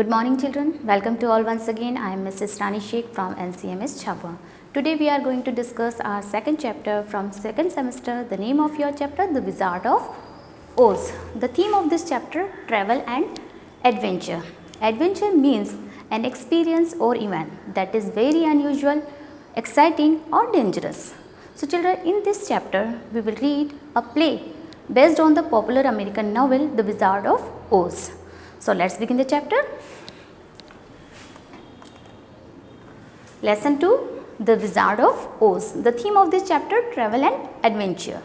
Good morning children, welcome to all once again. I am Mrs. Rani Sheikh from NCMS Chhapra. Today we are going to discuss our second chapter from second semester. The name of your chapter, The Wizard of Oz. The theme of this chapter, travel and adventure. Adventure means an experience or event that is very unusual, exciting or dangerous. So children, in this chapter we will read a play based on the popular American novel The Wizard of Oz. So let's begin the chapter. Lesson 2, The Wizard of Oz. The theme of this chapter, travel and adventure.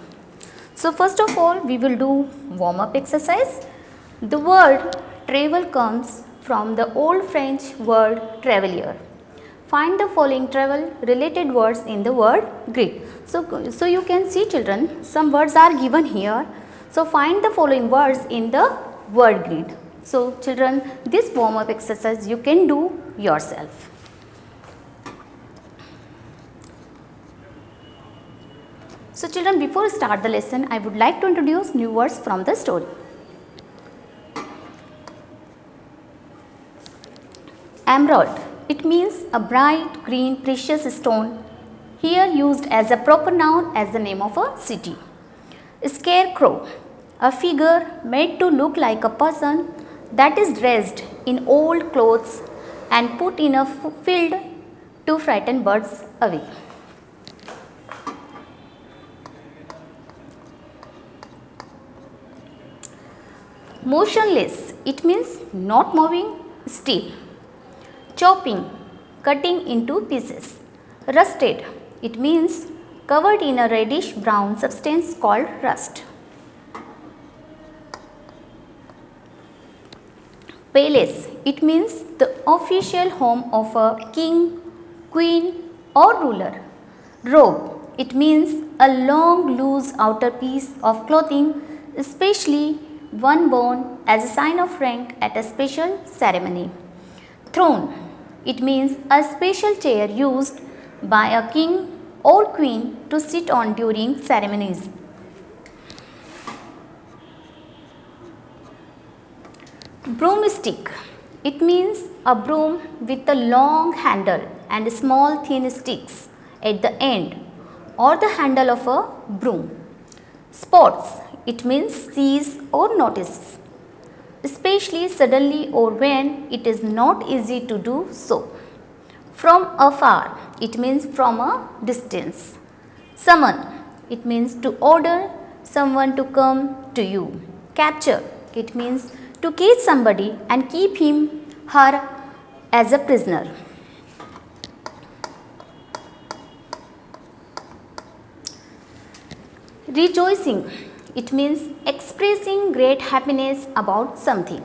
So first of all, we will do warm-up exercise. The word travel comes from the old French word travailleur. Find the following travel related words in the word grid. So you can see children, some words are given here. So find the following words in the word grid. So children, this warm-up exercise you can do yourself. So children, before start the lesson, I would like to introduce new words from the story. Emerald. It means a bright green precious stone, here used as a proper noun as the name of a city. Scarecrow. A figure made to look like a person that is dressed in old clothes and put in a field to frighten birds away. Motionless. It means not moving, still. Chopping. Cutting into pieces. Rusted. It means covered in a reddish brown substance called rust. Palace. It means the official home of a king, queen or ruler. Robe. It means a long loose outer piece of clothing, especially one worn as a sign of rank at a special ceremony. Throne. It means a special chair used by a king or queen to sit on during ceremonies. Broomstick. It means a broom with a long handle and small thin sticks at the end, or the handle of a broom. Spots. It means sees or notices, especially suddenly or when it is not easy to do so. From afar. It means from a distance. Summon. It means to order someone to come to you. Capture. It means to catch somebody and keep him, her as a prisoner. Rejoicing. It means expressing great happiness about something.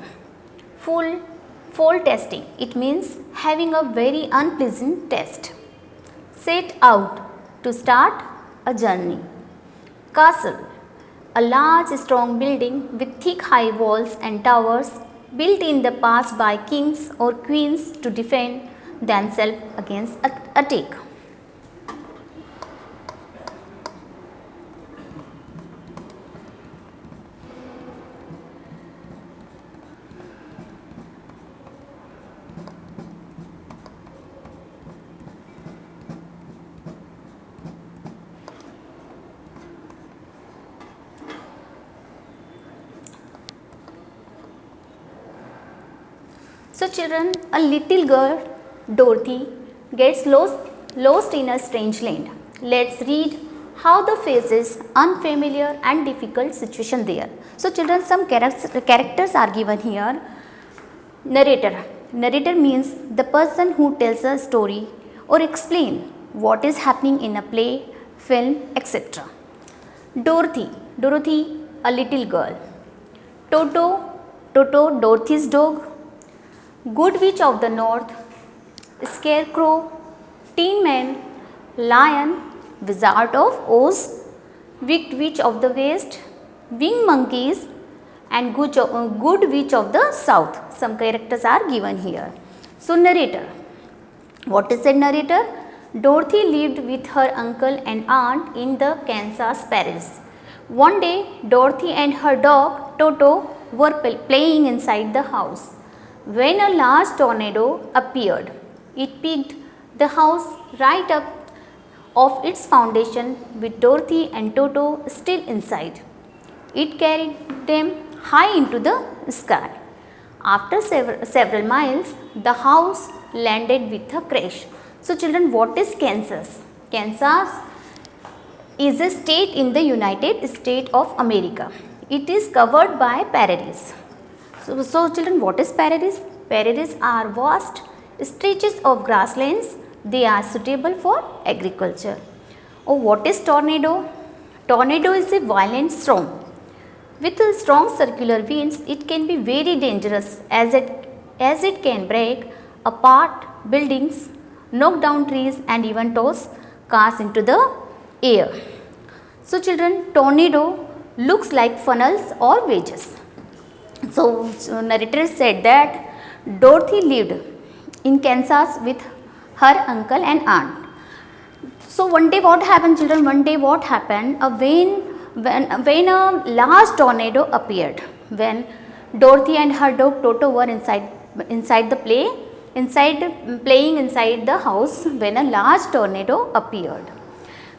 Foul tasting. It means having a very unpleasant taste. Set out. To start a journey. Castle. A large strong building with thick high walls and towers built in the past by kings or queens to defend themselves against attack. So children, a little girl, Dorothy, gets lost in a strange land. Let's read how the faces unfamiliar and difficult situation there. So children, some characters are given here. Narrator. Narrator means the person who tells a story or explain what is happening in a play, film, etc. Dorothy. Dorothy, a little girl. Toto. Toto, Dorothy's dog. Good Witch of the North, Scarecrow, Tin Man, Lion, Wizard of Oz, Wicked Witch of the West, Winged Monkeys and Good Witch of the South. Some characters are given here. So narrator. What is a narrator? Dorothy lived with her uncle and aunt in the Kansas Parish. One day, Dorothy and her dog Toto were playing inside the house. when a large tornado appeared. It picked the house right up of its foundation with Dorothy and Toto still inside. It carried them high into the sky. After several miles, the house landed with a crash. So children, what is Kansas? Kansas is a state in the United States of America. It is covered by prairies. So children, what is prairies? Prairies are vast stretches of grasslands. They are suitable for agriculture. Oh, what is tornado? Tornado is a violent storm. With strong circular winds, it can be very dangerous as it can break apart buildings, knock down trees and even toss cars into the air. So children, tornado looks like funnels or wedges. So narrator said that Dorothy lived in Kansas with her uncle and aunt. So one day what happened, children? One day what happened? When a large tornado appeared, when Dorothy and her dog Toto were inside playing inside the house, when a large tornado appeared.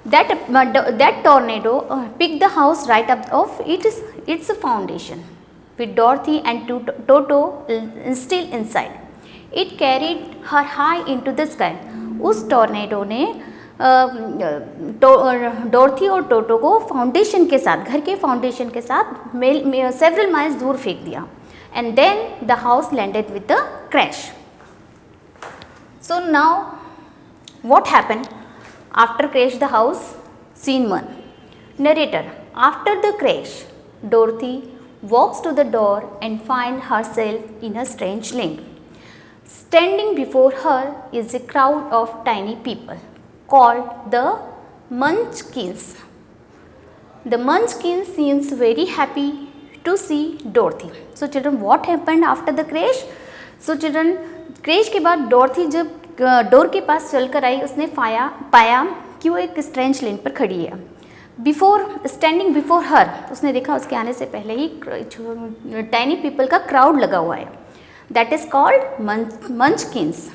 That tornado picked the house right up of its foundation, with Dorothy and Toto still inside. It carried her high into the sky. उस tornado ने डॉर्थी और टोटो को foundation के साथ, घर के foundation के साथ सेवरल माइल्स दूर फेंक दिया. And then the house landed with the crash. So now what happened after crash the house? Scene 1. Narrator: after the crash, Dorothy walks to the door and finds herself in a strange land. Standing before her is a crowd of tiny people called the Munchkins. The Munchkins seems very happy to see Dorothy. So children, what happened after the crash? So children, crash के बाद डॉर्थी जब door के पास चलकर आई, उसने पाया कि वो एक स्ट्रेंज लैंड पर खड़ी है. स्टैंडिंग बिफोर हर, उसने देखा उसके आने से पहले ही टाइनी पीपल का क्राउड लगा हुआ है. That is called Munchkins.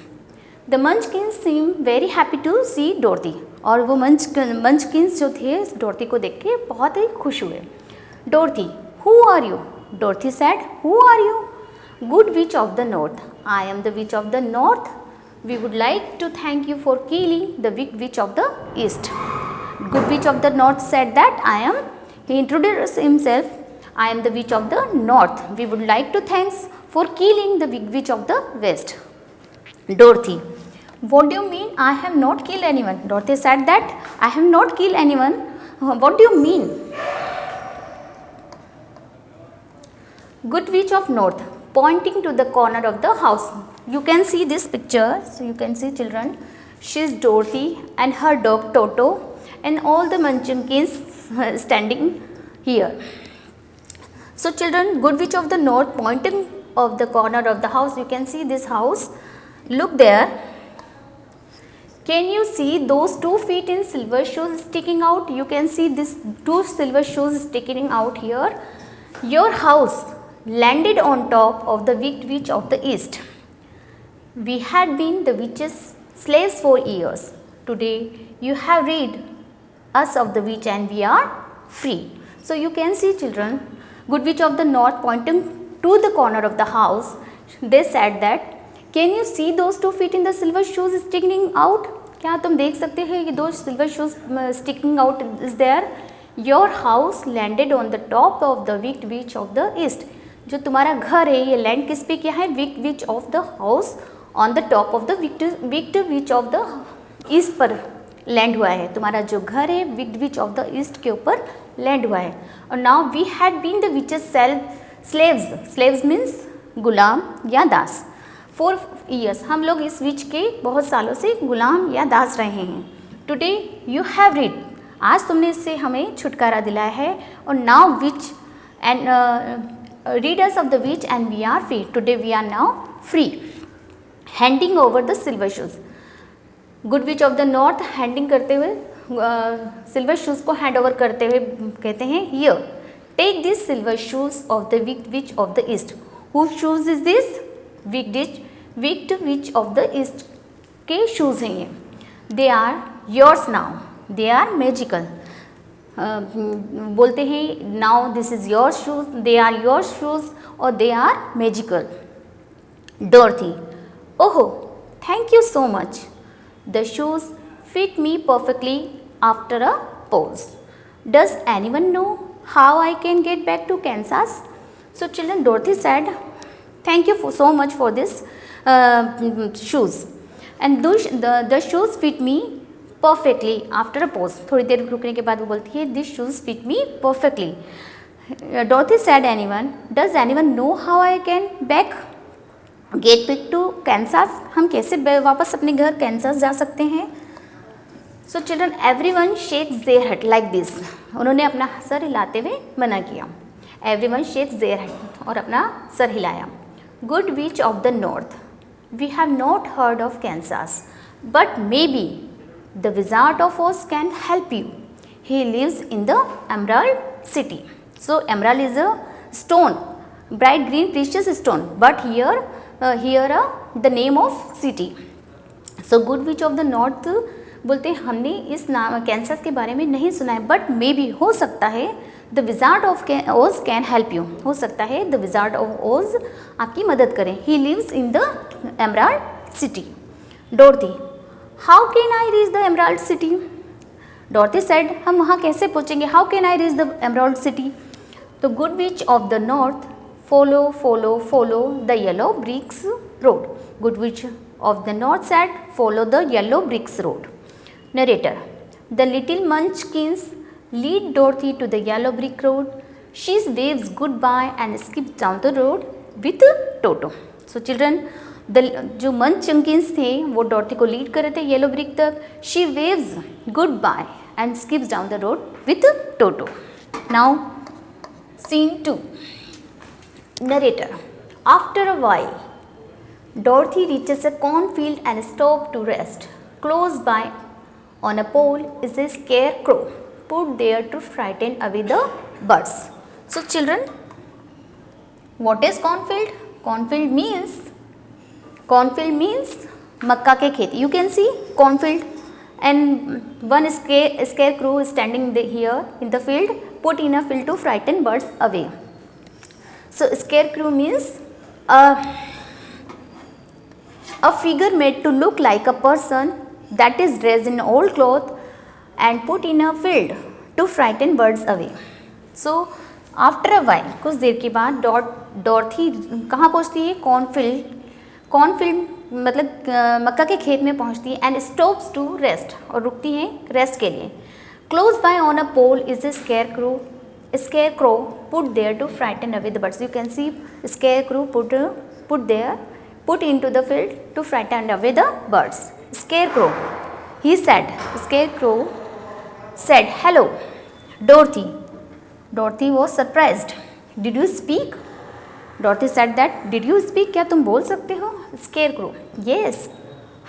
The Munchkins seem very happy to see Dorothy. और वो मंचकिन्स जो थे डोरथी को देख के बहुत ही खुश हुए. Dorothy, who are you? Dorothy said, who are you? Good witch of the north. I am the witch of the north. We would like to thank you for killing the wicked witch of the east. Good witch of the north said that he introduced himself, I am the witch of the north. We would like to thanks for killing the wicked witch of the west. Dorothy, what do you mean I have not killed anyone? Dorothy said that I have not killed anyone. What do you mean? Good witch of north, pointing to the corner of the house. You can see this picture. So you can see, children, she is Dorothy and her dog Toto and all the Munchkins standing here. So children, good witch of the north pointing of the corner of the house. You can see this house. Look there. Can you see those 2 feet in silver shoes sticking out? You can see this 2 silver shoes sticking out here. Your house landed on top of the wicked witch of the east. We had been the witch's slaves for years. Today you have rid us of the witch and we are free. So you can see, children, good witch of the north pointing to the corner of the house. They said that, can you see those 2 feet in the silver shoes sticking out? क्या तुम देख सकते हैं कि 2 silver shoes sticking out is there? Your house landed on the top of the wicked witch of the east. जो तुम्हारा घर है, ये लैंड किस पे किया है? wicked witch of the house on the top of the wicked witch of the East पर लैंड हुआ है. तुम्हारा जो घर है wicked witch of the east के ऊपर लैंड हुआ है. और now we had been the witches slaves. Slaves means गुलाम या दास. 4 years हम लोग इस विच के बहुत सालों से गुलाम या दास रहे हैं. टुडे यू हैव रीड, आज तुमने इससे हमें छुटकारा दिलाया है. और now witch and readers of the witch and we are free. Today we are now free. Handing over the silver shoes. Good witch of the north handing करते हुए सिल्वर शूज़ को हैंड ओवर करते हुए कहते हैं, here take this silver shoes of the wicked witch of the east. Who shoes is this? Wicked witch of the east के shoes हैं ये? They are yours now, they are magical. बोलते हैं now this is your shoes, they are your shoes और they are magical. Dorothy, ओहो thank you so much, the shoes fit me perfectly after a pause. Does anyone know how I can get back to Kansas? So children, Dorothy said, thank you so much for this shoes, and the shoes fit me perfectly after a pause. थोड़ी देर रुकने के बाद वो बोलती है these shoes fit me perfectly. Dorothy said, does anyone know how I can get back to Kansas? हम कैसे वापस अपने घर कैंसास जा सकते हैं? So children everyone shakes their head like this, उन्होंने अपना सर हिलाते हुए मना किया। एवरीवन शेक्स देयर हेड, और अपना सर हिलाया। Good witch of the North, we have not heard of Kansas, but may be the wizard of Oz can help you, he lives in the Emerald City. So emerald is a stone, bright green precious stone, but here the name of city. So good witch of the North बोलते हैं हमने इस नाम Kansas के बारे में नहीं सुना है, बट मे बी हो सकता है the wizard of Oz can help you, हो सकता है द विजार्ड ऑफ ओज आपकी मदद करें। He lives in the Emerald City. Dorothy, how can I reach the Emerald City? Dorothy said, हम वहाँ कैसे पहुँचेंगे? How can I reach the Emerald City? तो good witch of the North, follow follow follow the yellow bricks road. Good witch of the North said, follow the yellow bricks road. Narrator, the little munchkins lead Dorothy to the yellow brick road. She waves goodbye and skips down the road with Toto. So children, जो munchkins थे वो डॉर्थी को lead कर रहे थे yellow brick तक। She waves goodbye and skips down the road with Toto. Now, scene 2. Narrator, after a while, Dorothy reaches a cornfield and stops to rest. Close by on a pole is a scarecrow put there to frighten away the birds. So children, what is cornfield? Cornfield means मक्का के खेत. You can see cornfield, and one scarecrow is standing here in the field, put in a field to frighten birds away. So scarecrow means a figure made to look like a person that is dressed in old cloth and put in a field to frighten birds away. So after a while, कुछ देर के बाद डॉर्थी कहाँ पहुँचती है? Cornfield मतलब मक्का के खेत में पहुँचती है। एंड स्टॉप्स टू रेस्ट, और रुकती हैं रेस्ट के लिए। Close by on a pole is a scarecrow put there to frighten away the birds. You can see scarecrow put into the field to frighten away the birds. Scarecrow said, hello, Dorothy. Dorothy was surprised. Did you speak? Dorothy said that, did you speak? क्या तुम बोल सकते हो? Scarecrow, yes.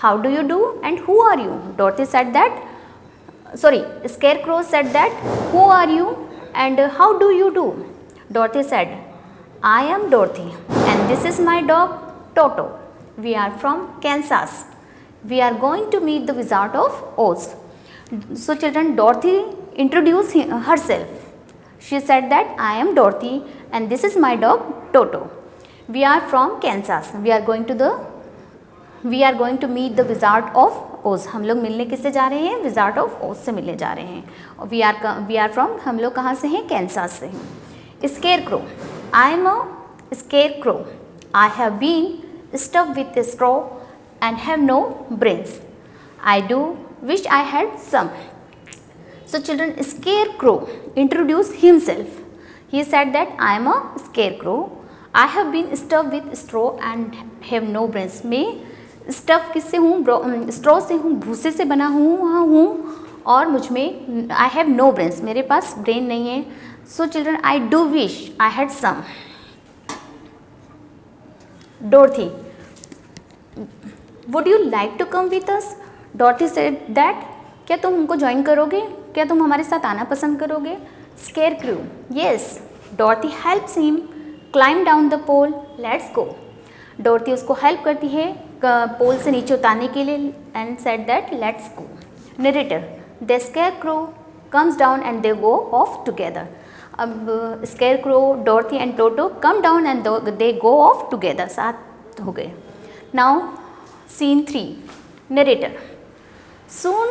How do you do and who are you? Scarecrow said that, who are you and how do you do? Dorothy said, I am Dorothy and this is my dog Toto. We are from Kansas. We are going to meet the Wizard of Oz. So children, Dorothy introduced herself. She said that I am Dorothy and this is my dog Toto. We are from Kansas. We are going to meet the Wizard of Oz. हम लोग मिलने किससे जा रहे हैं? Wizard of Oz से मिलने जा रहे हैं. और we are from, हम लोग कहाँ से हैं? Kansas से हैं. Scarecrow, I am a scarecrow. I have been stuffed with straw and have no brains. I do wish I had some. So children, Scarecrow introduced himself. He said that I am a scarecrow. I have been stuffed with straw and have no brains. मैं stuff किससे हूँ? straw से हूँ, भूसे से बना हूँ और मुझ में I have no brains, मेरे पास brain नहीं है. So children, I do wish I had some. Dorothy, would you like to come with us? Dorothy said that, क्या तुम हमको ज्वाइन करोगे? क्या तुम हमारे साथ आना पसंद करोगे? Scarecrow, yes. Dorothy helps him climb down the pole. Let's go. डोरथी उसको हेल्प करती है पोल से नीचे उतारने के लिए and said that let's go. Narrator, the scarecrow comes down and they go off together. अब scarecrow, Dorothy and Toto come down and they go off together, साथ हो गए। Now scene 3, narrator, soon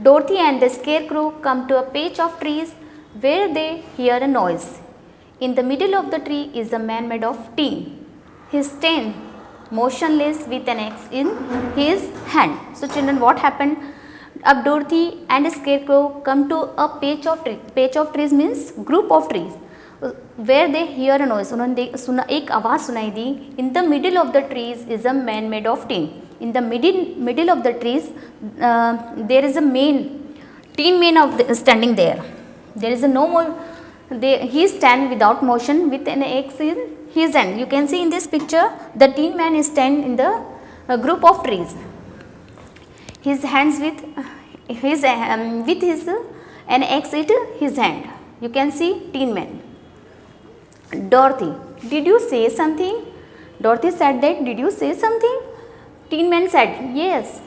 Dorothy and the scarecrow come to a patch of trees where they hear a noise. In the middle of the tree is a man made of tin. He stands motionless with an axe in his hand. So children, what happened? अब Dorothy and scarecrow come to a patch of trees. Patch of trees means group of trees. Where they hear a noise. उन्होंने सुना, एक आवाज़ सुनाई दी. In the middle of the trees is a man made of tin. In the middle of the trees, there is a tin man standing there. There is a no more. He stand without motion with an axe in his hand. You can see in this picture, the tin man is stand in the group of trees. His hands with an axe in his hand. You can see tin man. Dorothy, did you say something? Dorothy said that, did you say something? Tin man said, yes.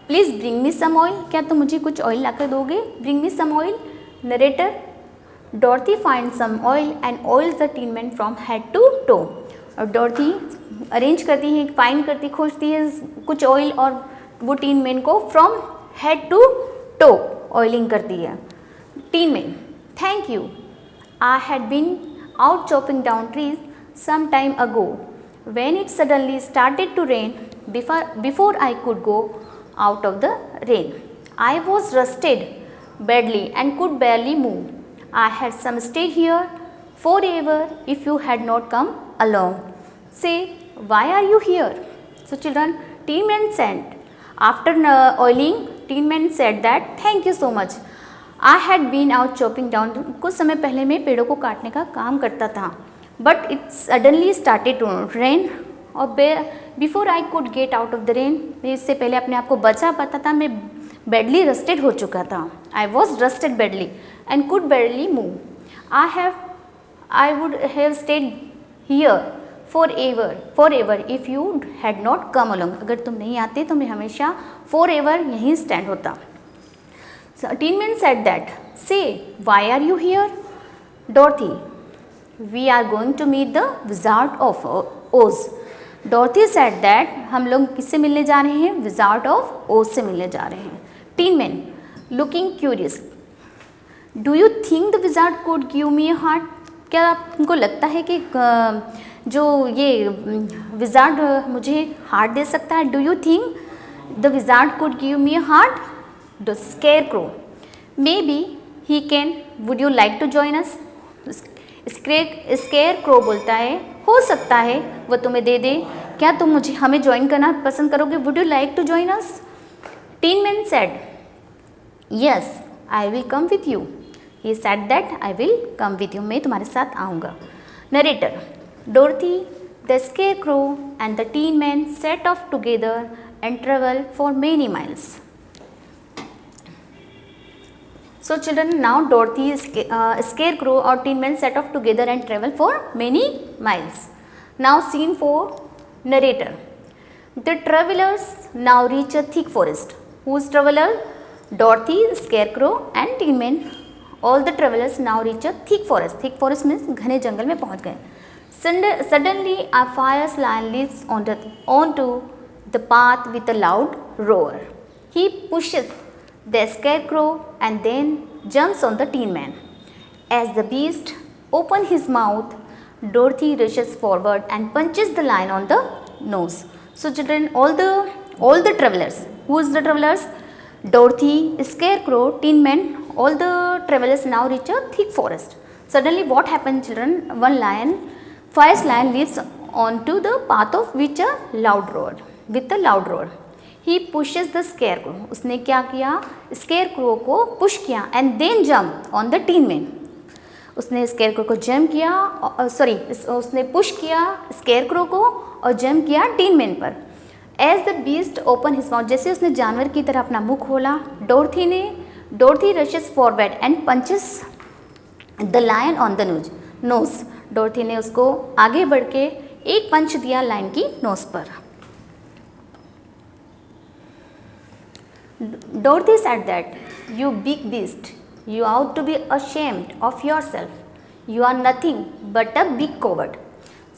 Please bring me some oil. क्या तुम मुझे कुछ oil लाकर दोगे? Bring me some oil. Narrator, Dorothy finds some oil and oils the tin man from head to toe. और Dorothy arrange करती है, find करती, खोजती है कुछ ऑयल और वो टीन मैन को from head to toe oiling करती है। Tin man, thank you, I had been out chopping down trees some time ago when it suddenly started to rain. Before I could go out of the rain, I was rusted badly and could barely move. I had some stay here forever if you had not come along. Say, why are you here? So children, Tin Man said, after oiling, Tin Man said that, thank you so much. I had been out chopping down. कुछ समय पहले मैं पेड़ों को काटने का काम करता था. But it suddenly started to rain. और before I could get out of the rain, इससे पहले अपने आप को बचा पाता था, मैं बैडली रस्टेड हो चुका था. I was rusted badly and could badly move. I would have stayed here for ever if you had not come along. अगर तुम नहीं आते तो मैं हमेशा फॉर एवर यहीं स्टैंड होता. Tin man said that, say why are you here? Dorothy, we are going to meet the wizard of Oz. Dorothy said that, हम लोग किससे मिलने जा रहे हैं? विजार्ड ऑफ ओज से मिलने जा रहे हैं. Tin man, looking curious, do you think the wizard could give me a heart? क्या आपको लगता है कि जो ये विजार्ड मुझे हार्ट दे सकता है? Do you think the wizard could give me a heart? The scarecrow, may be he can, would you like to join us? Scarecrow बोलता है, हो सकता है वो तुम्हें दे दे, क्या तुम मुझे हमें ज्वाइन करना पसंद करोगे? Would you like to join us? Tin man said, yes I will come with you. He said that, I will come with you, मैं तुम्हारे साथ आऊँगा. Narrator, Dorothy, the scarecrow and the tin man set off together and travel for many miles. So children, now Dorothy, Scarecrow or Tin Man set off together and travel for many miles. Now scene 4, narrator. The travelers now reach a thick forest. Who's traveler? Dorothy, Scarecrow and Tin Man. All the travelers now reach a thick forest. Thick forest means घने जंगल में पहुंच गए. Suddenly a fierce lion leaps onto the path with a loud roar. He pushes the Scarecrow and then jumps on the Tin Man. As the beast opens his mouth, Dorothy rushes forward and punches the lion on the nose. So children, all the travelers, who is the travelers? Dorothy, Scarecrow, Tin Man, all the travelers now reach a thick forest. Suddenly what happened children? One fierce lion leaps onto the path of with a loud roar. He pushes the Scarecrow. उसने क्या किया? Scarecrow को push किया and then jump on the Tin Man. उसने Scarecrow को jump किया, उसने push किया Scarecrow को और जंप किया Tin Man पर. As the beast opened his mouth, जैसे उसने जानवर की तरह अपना मुंह खोला, Dorothy rushes forward and punches the lion on the nose. Dorothy ने उसको आगे बढ़ के एक पंच दिया लायन की नोज पर। Dorothy said that you big beast, you ought to be ashamed of yourself, you are nothing but a big coward.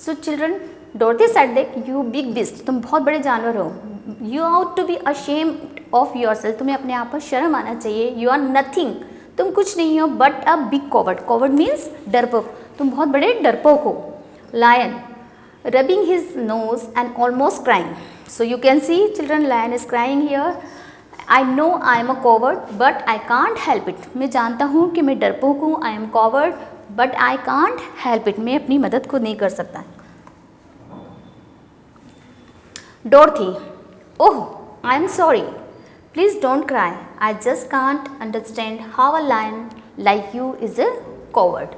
So children, Dorothy said that you big beast, तुम बहुत बड़े जानवर हो। You ought to be ashamed of yourself, तुम्हें अपने आप पर शर्म आना चाहिए। यू आर नथिंग, तुम कुछ नहीं हो, but a big coward, coward means डरपोक, तुम बहुत बड़े डरपोक हो। Lion rubbing his nose and almost crying. So you can see children, lion is crying here. I know I am a coward but I can't help it. मैं जानता हूँ कि मैं डरपोक हूँ, I am coward but I can't help it. मैं अपनी मदद खुद नहीं कर सकता। Dorothy, oh I am sorry, please don't cry, I just can't understand how a lion like you is a coward.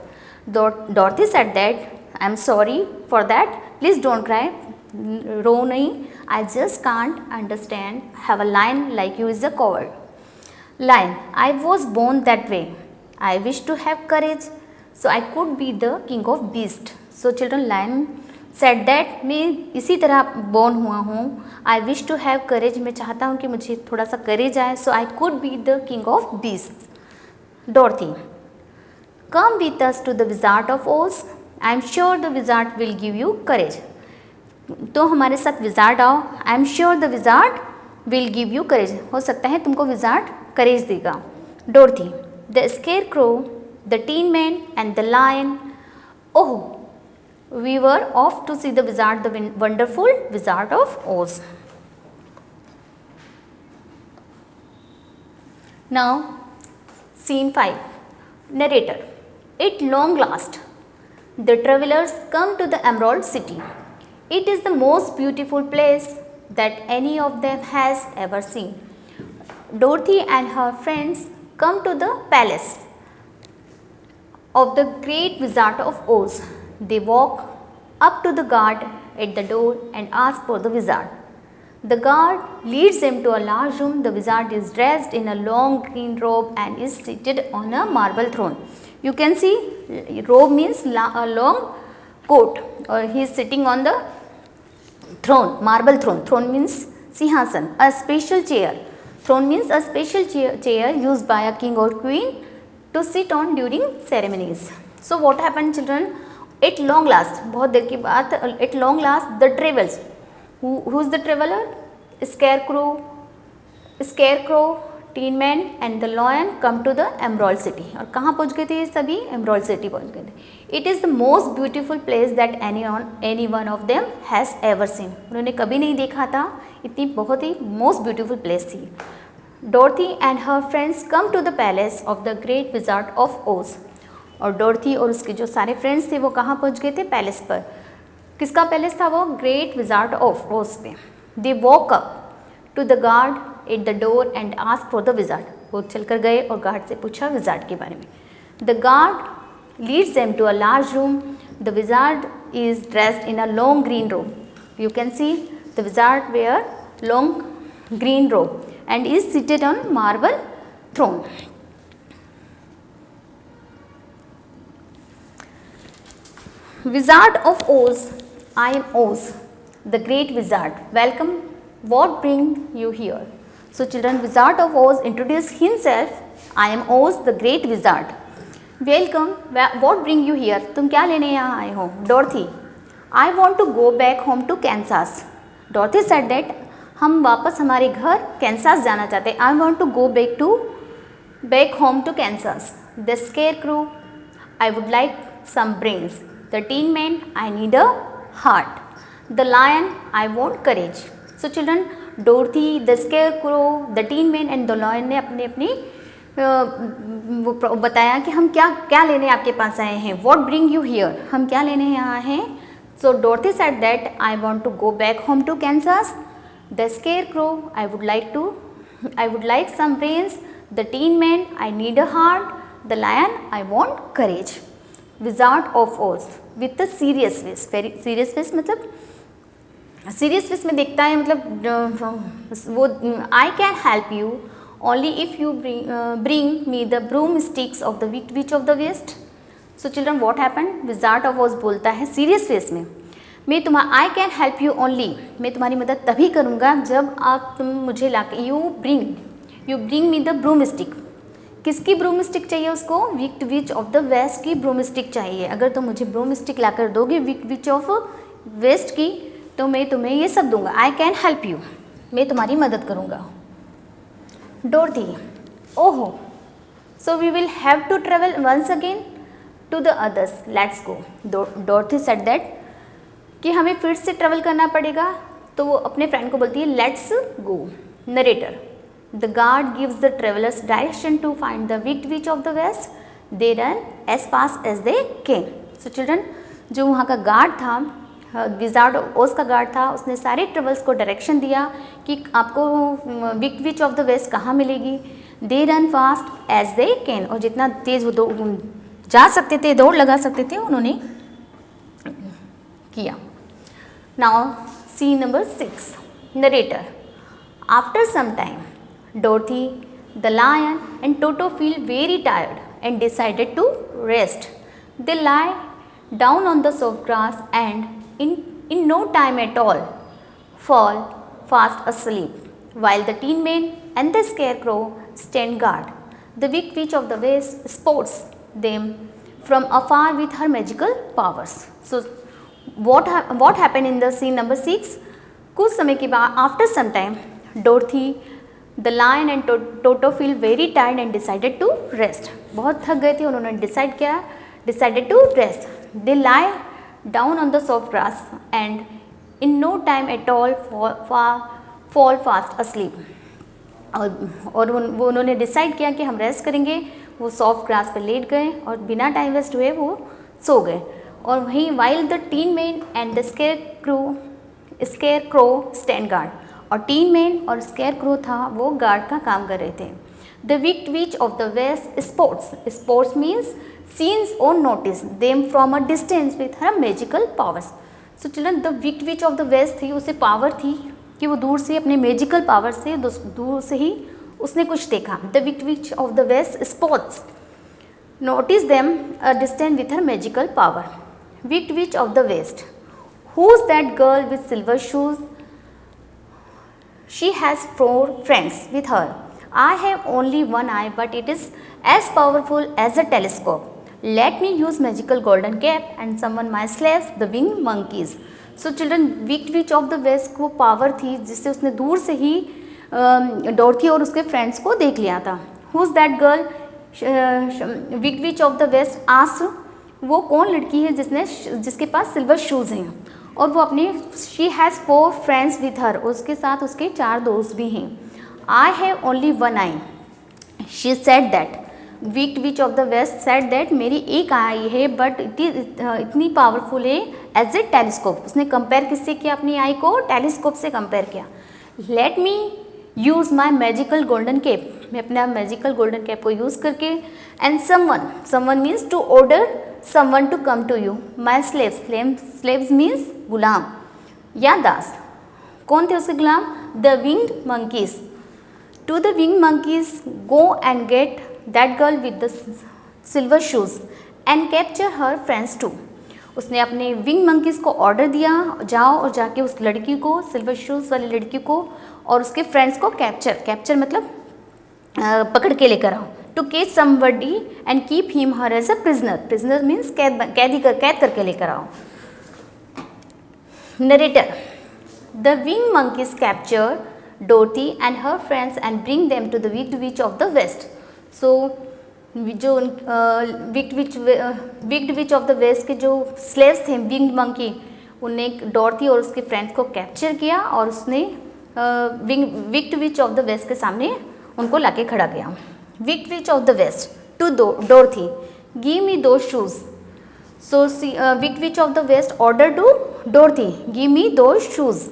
Dorothy said that I am sorry for that, please don't cry, रो नहीं, I just can't understand how a lion like you is a coward. Lion, I was born that way, I wish to have courage so I could be the king of beast. So children, lion said that मैं इसी तरह born हुआ हूँ, I wish to have courage, मैं चाहता हूँ कि मुझे थोड़ा सा courage आए, so I could be the king of beasts. Dorothy, come with us to the Wizard of Oz, I am sure the wizard will give you courage. तो हमारे साथ विजार्ड आओ, I am sure the wizard will give you courage, हो सकता है तुमको wizard courage देगा। Dorothy, the scarecrow, the tin man and the lion, oh we were off to see the wizard, the wonderful wizard of Oz. Now scene 5, narrator, at long last the travelers come to the Emerald City. It is the most beautiful place that any of them has ever seen. Dorothy and her friends come to the palace of the great Wizard of Oz. They walk up to the guard at the door and ask for the wizard. The guard leads them to a large room. The wizard is dressed in a long green robe and is seated on a marble throne. You can see robe means a long coat, or he is sitting on the throne, marble throne. Throne means sinhasan, a special chair. Throne means a special chair used by a king or queen to sit on during ceremonies. So what happened children? At long last, बहुत देर के बाद, at long last the travels. Who is the traveler? Scarecrow, tin man and the lion come to the Emerald City. और कहाँ पहुँच गए थे ये सभी? एमरल्ड सिटी पहुँच गए थे। It is the most beautiful place that any one of them has ever seen. उन्होंने कभी नहीं देखा था, इतनी बहुत ही मोस्ट ब्यूटीफुल प्लेस थी। Dorothy and her friends come to the palace of the great wizard of Oz. और डोरथी और उसके जो सारे फ्रेंड्स थे वो कहाँ पहुँच गए थे? पैलेस पर। किसका पैलेस था वो? ग्रेट विजार्ड ऑफ ओज पे। They walk up to the guard at the door and ask for the wizard. वो चल कर गए और गार्ड से पूछा विजार्ड के बारे में। The guard leads them to a large room. The wizard is dressed in a long green robe. You can see the wizard wear long green robe and is seated on marble throne. Wizard of Oz, I am Oz, the great wizard. Welcome. What bring you here? So children, Wizard of Oz introduced himself. I am Oz, the great wizard. Welcome. What bring you here? तुम क्या लेने यहाँ आए हो? Dorothy, I want to go back home to Kansas. Dorothy said that हम वापस हमारे घर कैंसास जाना चाहते हैं। I want to go back home to Kansas. The scarecrow, I would like some brains. The tin man, I need a heart. The lion, I want courage. So children, Dorothy, the scarecrow, the tin man and the lion ने अपनी वो बताया कि हम क्या लेने आपके पास आए हैं। What bring you here? हम क्या लेने यहाँ आए हैं? So Dorothy said that I want to go back home to Kansas. The scarecrow, I would like some brains. The teen man, I need a heart. The lion, I want courage. Wizard of Oz with a serious face. Very serious face मतलब serious face में देखता है मतलब वो I can help you only if you bring me the broomsticks of the witch of the west. So children, what happened? Wizard of Oz बोलता है serious face में, I can help you only, मैं तुम्हारी मदद तभी करूँगा जब तुम मुझे ला के you bring me the broomstick. किसकी ब्रूम स्टिक चाहिए उसको? Wicked witch of the west की ब्रूम स्टिक चाहिए। अगर तुम मुझे ब्रूम स्टिक ला कर दोगे विक्ट विच ऑफ वेस्ट की, तो मैं तुम्हें ये सब दूंगा। आई कैन हेल्प यू, मैं तुम्हारी मदद करूँगा। डोरथी, ओहो, so we will have to travel once again to the others, let's go. Dorothy said that, कि हमें फिर से ट्रेवल करना पड़ेगा, तो वो अपने फ्रेंड को बोलती है let's go. Narrator, the guard gives the travellers direction to find the wicked witch of the west, they run as fast as they came. So children, जो वहाँ का गार्ड था, विजार्ड ओज का गार्ड था, उसने सारे ट्रेवल्स को डायरेक्शन दिया कि आपको wicked witch of the west कहाँ मिलेगी। They run fast as they can, और जितना तेज़ वो जा सकते थे, दौड़ लगा सकते थे, उन्होंने किया। Now scene number 6, narrator, after some time Dorothy, the lion and Toto feel very tired and decided to rest. They lie down on the soft grass and in no time at all fall fast asleep, while the Tin Man and the Scarecrow stand guard. The Wicked Witch of the West spots them from afar with her magical powers. So what happened in the scene number 6? कुछ समय के बाद, after some time, Dorothy, the lion and Toto feel very tired and decided to rest. बहुत थक गए थे, उन्होंने decided to rest. They lie down on the soft grass and in no time at all fall fast asleep. और वो उन्होंने decide किया कि हम रेस्ट करेंगे। वो सॉफ्ट ग्रास पर लेट गए और बिना टाइम वेस्ट हुए वो सो गए। और वहीं while the tin man and the scarecrow stand guard, और टीन मैन और स्केयर क्रो था, वो गार्ड का काम कर रहे थे। The wicked witch of the waste spots means सीन्स और notice them from a distance with her magical powers. So children, the wicked witch of the West थी, उसे पावर थी कि वो दूर से अपने मैजिकल पावर से दूर से ही उसने कुछ देखा। The wicked witch of the waste spots notice them a distance with her magical power. Wicked witch of the west, who is that girl with silver shoes? She has 4 friends with her. I have only one eye, but it is as powerful as a telescope. Let me use magical golden cap and summon my slaves, the winged monkeys. So children, Wicked Witch of the West को power थी जिससे उसने दूर से ही डोरथी और उसके friends को देख लिया था। Who is that girl? Wicked Witch of the West asked, वो कौन लड़की है जिसके पास सिल्वर शूज़ हैं, और वो अपने she has 4 friends with her, उसके साथ उसके 4 दोस्त भी हैं। I have only one eye, she said that. Wicked witch of the west said that, मेरी एक आई है बट इतनी पावरफुल है एज ए टेलीस्कोप। उसने कंपेयर किससे किया? अपनी आई को टेलीस्कोप से कंपेयर किया। Let me use my magical golden cap, मैं अपना मैजिकल गोल्डन कैप को यूज़ करके, and someone means to order someone to come to you, my slaves means गुलाम या दास। कौन थे उसके गुलाम? the winged monkeys. To the winged monkeys, go and get that girl with the silver shoes and capture her friends too. उसने अपने wing monkeys को order दिया, जाओ और जाके उस लड़की को, सिल्वर शूज़ वाली लड़की को और उसके फ्रेंड्स को कैप्चर मतलब पकड़ के लेकर आओ। To catch somebody and keep him her as a prisoner means कैद करके लेकर आओ। Narrator, the wing monkeys capture Dorothy and her friends and bring them to the wicked witch of the West. So जो wicked witch of the West के जो slaves थे wing monkey, उनने डोरथी और उसके फ्रेंड्स को कैप्चर किया और उसने wicked witch of the West के सामने उनको लाके खड़ा किया। Wicked witch of the West to Dorothy, give me those shoes. So wicked witch of the West order to Dorothy, give me those shoes.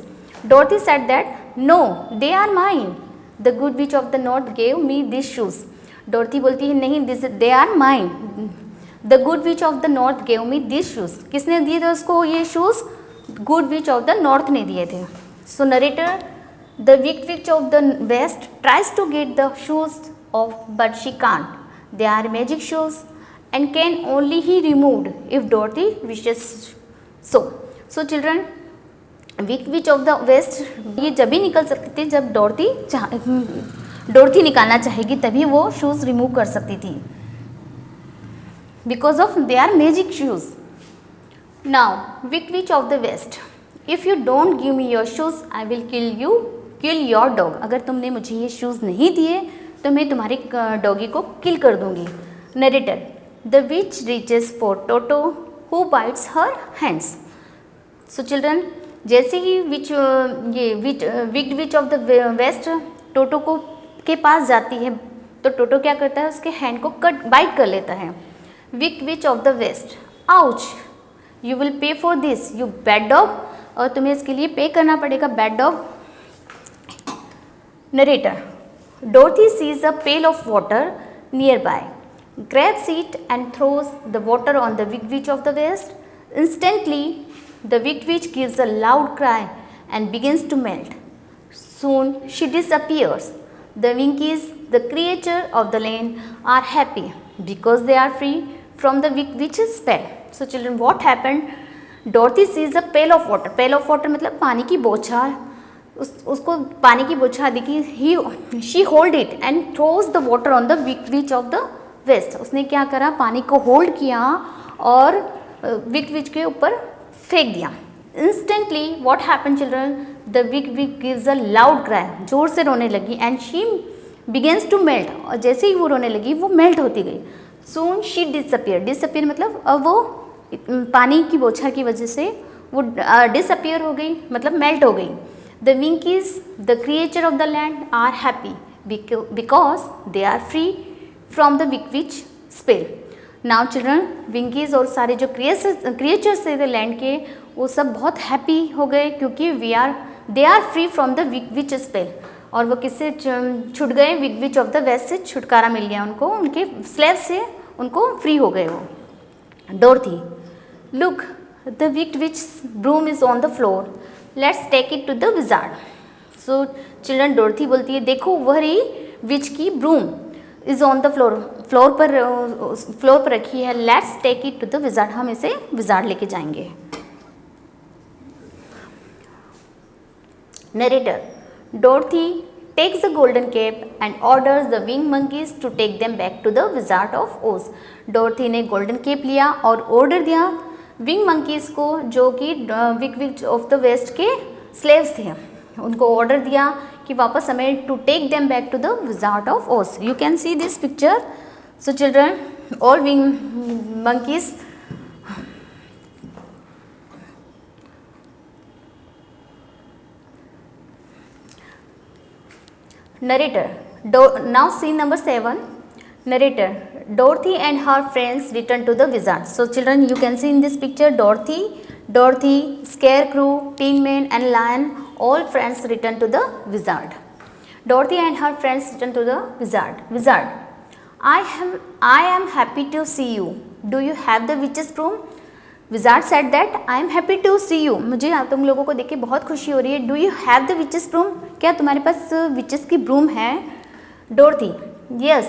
Dorothy said that, no they are mine. The good witch of the North gave me this shoes. Dorothy बोलती है, नहीं they are mine. The good witch of the North gave me this shoes. किसने दिए थे उसको ये shoes? Good witch of the north ने दिए थे। सो narrator, the wicked witch of the west tries to get the shoes off, but she can't. They are magic shoes and can only be removed if Dorothy wishes so. So children, wicked witch of the west ये जब भी निकल सकती थी जब डोरथी निकालना चाहेगी तभी वो शूज़ रिमूव कर सकती थी, because of they are magic shoes. Now wicked witch of the west, if you don't give me your shoes I will kill your dog. अगर तुमने मुझे ये शूज़ नहीं दिए तो मैं तुम्हारे डॉगी को किल कर दूंगी. Narrator, the witch reaches for Toto who bites her hands. So children, जैसे ही wicked witch of the West Toto को के पास जाती है तो टोटो क्या करता है, उसके हैंड को बाइट कर लेता है. Wicked witch of the west, ouch, you will pay for this you bad dog. और तुम्हें इसके लिए पे करना पड़ेगा, bad dog. Narrator, Dorothy sees a pail of water nearby, grabs it and throws the water on the wicked witch of the west. Instantly, the wicked witch gives a loud cry and begins to melt. Soon she disappears. The Winkies, the creature of the land, are happy because they are free from the wicked witch's spell. So children, what happened? Dorothy sees a pail of water. Pail of water मतलब पानी की बौछार. उसको पानी की बौछार दिखी. She hold it and throws the water on the wicked witch of the west. उसने क्या करा, पानी को होल्ड किया और विक्ड विच के ऊपर फेंक दिया. Instantly what happen children, the wicked witch gives a loud cry, जोर से रोने लगी. And she begins to melt, और जैसे ही वो रोने लगी वो मेल्ट होती गई. सून शी डिसअपियर. डिसअपियर मतलब अब वो पानी की बौछार की वजह से वो डिसअपियर हो गई, मतलब मेल्ट हो गई. The Winkies, the creature of the land, are happy because they are free from the wicked witch spell. Now children, Winkies और सारे जो क्रिएचर्स थे लैंड के, वो सब बहुत हैप्पी हो गए क्योंकि they are free from the wicked witch spell. और वो किससे छूट गए, wicked witch of the west से छुटकारा मिल गया उनको, उनके स्लेव से उनको फ्री हो गए वो. Dorothy, look the wicked witch broom is on the floor, let's take it to the wizard. So children, Dorothy बोलती है देखो वही विच की broom is on the floor, floor पर रखी है. Let's take it to the wizard, हम इसे विजार्ड लेके जाएंगे. Narrator, Dorothy takes the golden cape and orders the wing monkeys to take them back to the wizard of Oz. डोरथी ने golden cap लिया और ऑर्डर दिया विंग मंकीज को, जो कि wicked witch of the West के स्लेव्स थे, उनको ऑर्डर दिया कि वापस हमें to take them back to the wizard of Oz. You can see this picture. So children, all wing monkeys narrator. Now scene number 7. Narrator, Dorothy and her friends return to the wizard. So children, you can see in this picture Dorothy, Scarecrow, Tin Man and Lion, all friends return to the wizard. Dorothy and her friends return to the wizard. Wizard, I am happy to see you. Do you have the witch's broom? Wizard said that I am happy to see you. मुझे तुम लोगों को देख के बहुत खुशी हो रही है. Do you have the witch's broom? क्या तुम्हारे पास witches की broom है? Dorothy, yes,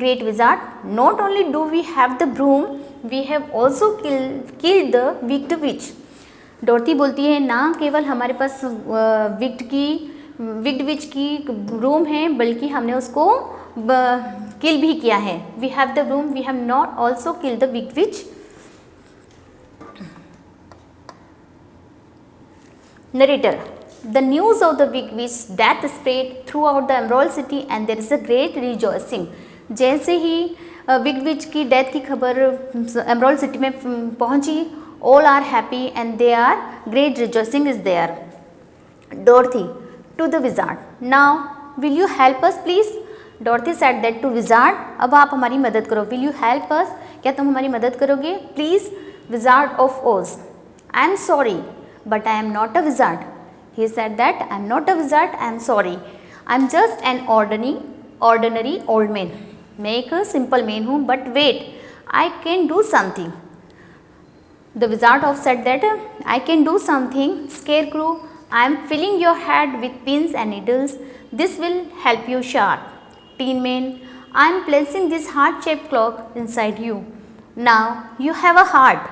great wizard. Not only do we have the broom, we have also killed the wicked witch. Dorothy बोलती है ना केवल हमारे पास विक्ड विच की ब्रूम है, बल्कि हमने उसको किल भी किया है. We have the broom, we have not also kill the wicked witch. Narrator, the news of the wicked witch's death spread throughout the Emerald City and there is a great rejoicing. जैसे ही wicked विच की death की खबर emerald city में पहुंची, all are happy and they are great rejoicing is there. Dorothy to the wizard, now will you help us please? Dorothy said that to wizard, अब आप हमारी मदद करो. Will you help us? क्या तुम हमारी मदद करोगे? Please, wizard of Oz. I am sorry, but I am not a wizard. He said that I am not a wizard. I am sorry. I am just an ordinary old man. मैं एक simple man हूँ, but wait, I can do something. The wizard of said that I can do something. Scarecrow, I am filling your head with pins and needles. This will help you sharp. Tin Man, I am placing this heart-shaped clock inside you. Now you have a heart.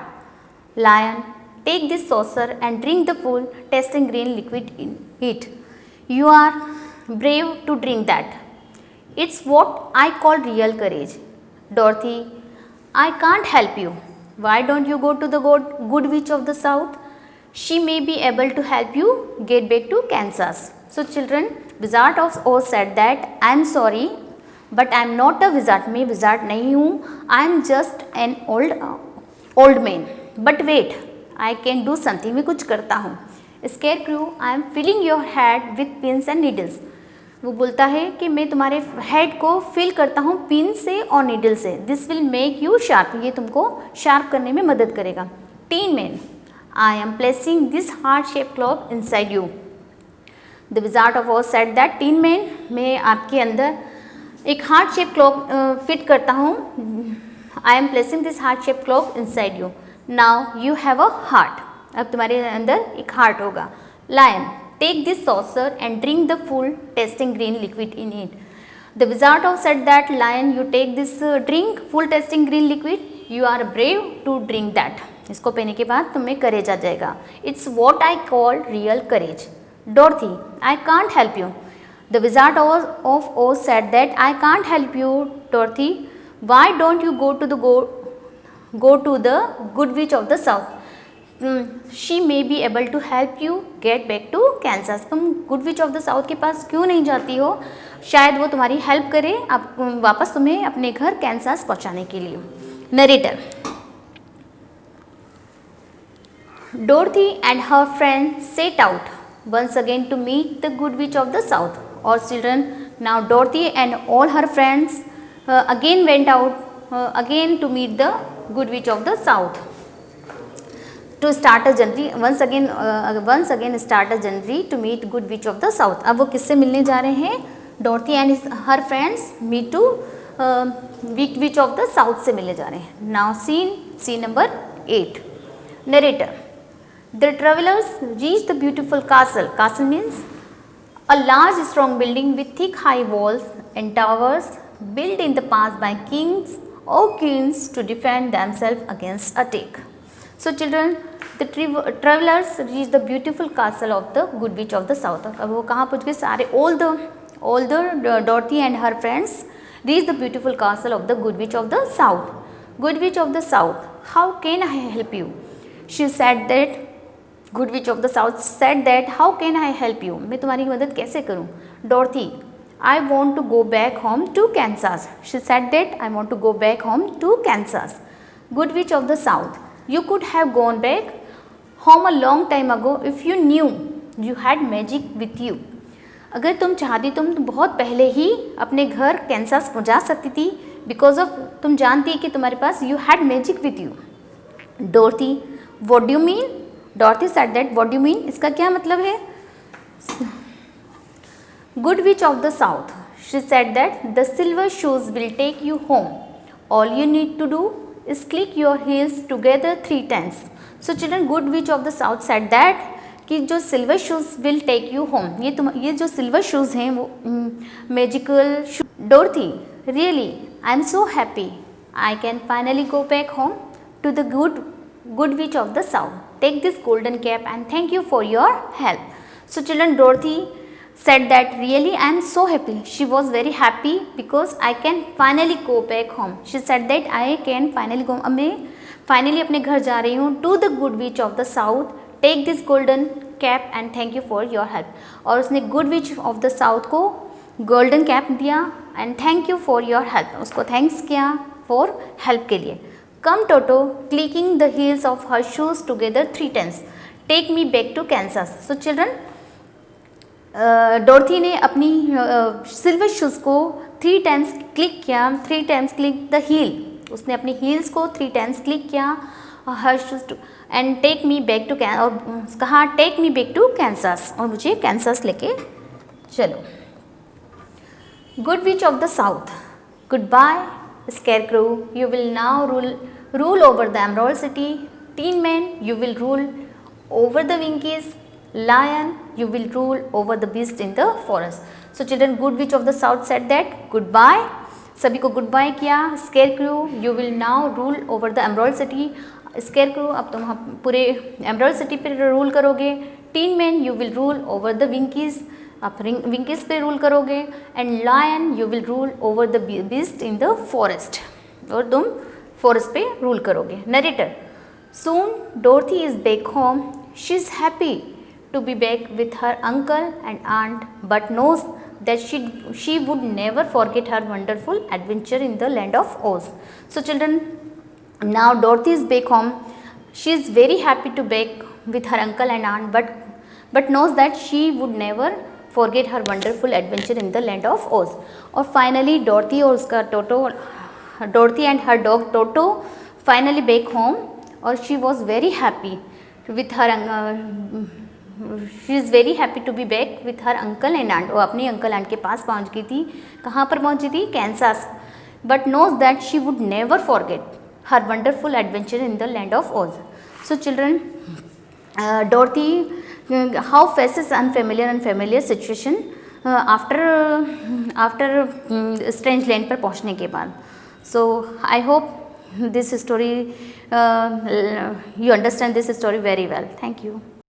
Lion, take this saucer and drink the full tasting green liquid in it. You are brave to drink that. It's what I call real courage. Dorothy, I can't help you. Why don't you go to the good witch of the south? She may be able to help you get back to Kansas. So children, Wizard of Oz said that I am sorry, but I am not a wizard. मैं wizard नहीं हूँ. I am just an old man. But wait, I can do something. मैं कुछ करता हूँ. Scarecrow, I am filling your head with pins and needles. वो बोलता है कि मैं तुम्हारे हेड को फिल करता हूँ पिन से और नीडल से. This will make you sharp. ये तुमको शार्प करने में मदद करेगा. Tin man, I am placing this heart shape clock inside you. The wizard of Oz said that tin man, मैं आपके अंदर एक हार्ट शेप क्लॉक फिट करता हूँ. I am placing this heart shape clock inside you. Now you have a heart. अब तुम्हारे अंदर एक हार्ट होगा. Lion, take this saucer and drink the full tasting green liquid in it. The wizard of said that, lion, you take this drink full tasting green liquid. You are brave to drink that. इसको पीने के बाद तुम्हें करेज आ जाएगा. It's what I call real courage. Dorothy, I can't help you. The wizard of Oz said that, I can't help you, Dorothy. Why don't you go to the good witch of the south? She may be able to help you get back to Kansas. तुम good witch of the south के पास क्यों नहीं जाती हो? शायद वो तुम्हारी help करे अब वापस तुम्हें अपने घर कैंसास पहुंचाने के लिए. Narrator, Dorothy and her friend set out once again to meet the good witch of the south. Or children, now Dorothy and all her friends again went out again to meet the good witch of the south. To start a journey once again start a journey to meet good witch of the south. अब वो किससे मिलने जा रहे हैं? Dorothy and her friends meet to witch of the south से मिलने जा रहे हैं. Now scene number 8. Narrator, the travelers reached the beautiful castle. Castle means a large strong building with thick high walls and towers built in the past by kings or queens to defend themselves against attack. So children, the travelers reached the beautiful castle of the good witch of the south. अब वो कहाँ पहुँच गए? सारे all the Dorothy and her friends reached the beautiful castle of the good witch of the south. Good witch of the south, how can I help you? She said that, good witch of the south said that, how can I help you? मैं तुम्हारी मदद कैसे करूँ? Dorothy, I want to go back home to Kansas. She said that, I want to go back home to Kansas. Good witch of the south, you could have gone back home a long time ago if you knew you had magic with you. अगर तुम चाहती तुम बहुत पहले ही अपने घर Kansas पहुंचा सकती थी, बिकॉज ऑफ तुम जानती कि तुम्हारे पास you had magic with you. Dorothy, what do you mean? Dorothy said that, what do you mean? इसका क्या मतलब है? Good witch of the south, she said that, the silver shoes will take you home. All you need to do is click your heels together 3 times. So children, good witch of the south said that कि जो silver shoes will take you home, ये जो silver shoes हैं वो magical. Dorothy, really, I am so happy. I can finally go back home to the good witch of the south. Take this golden cap and thank you for your help. So children, Dorothy said that, really I am so happy. She was very happy because I can finally go back home. She said that I can finally go. अब मैं finally अपने घर जा रही हूँ. To the good witch of the south, take this golden cap and thank you for your help. और उसने good witch of the south को golden cap दिया and thank you for your help. उसको thanks किया for help के लिए. Come Toto, clicking the heels of her shoes together 3 times. Take me back to Kansas. So children, डोरथी ने अपनी silver shoes को 3 times click किया. 3 times click the heal. उसने अपनी हील्स को 3 टाइम्स क्लिक किया. Her shoes two and take me back to और कहा take me back to Kansas, और मुझे कैंसास लेके चलो. Good witch of the South, good bye scarecrow, you will now rule over the Emerald City. Tin man, you will rule over the Winkies. Lion, you will rule over the beast in the forest. So children, good witch of the south said that goodbye. सभी को goodbye किया. Scarecrow, you will now rule over the emerald city. Scarecrow, अब तुम पूरे emerald city पे rule करोगे। Tin man, you will rule over the Winkies, आप Winkies पे रूल करोगे। And lion, you will rule over the beast in the forest, और तुम फॉरेस्ट पे रूल करोगे। Narrator, soon Dorothy is back home, she is happy to be back with her uncle and aunt, but knows that she would never forget her wonderful adventure in the land of Oz. So children, now Dorothy is back home. She is very happy to back with her uncle and aunt, but knows that she would never forget her wonderful adventure in the land of Oz. और finally Dorothy और उसका टोटो, Dorothy and her dog Toto finally back home, और she was very happy with her she is very happy to be back with her uncle and aunt. वो अपनी uncle aunt के पास पहुंच गई थी। कहाँ पर पहुंची थी? Kansas. But knows that she would never forget her wonderful adventure in the land of Oz. So children, Dorothy how faces unfamiliar and familiar situation after strange land पर पहुँचने के बाद। So I hope this story, you understand this story very well. Thank you.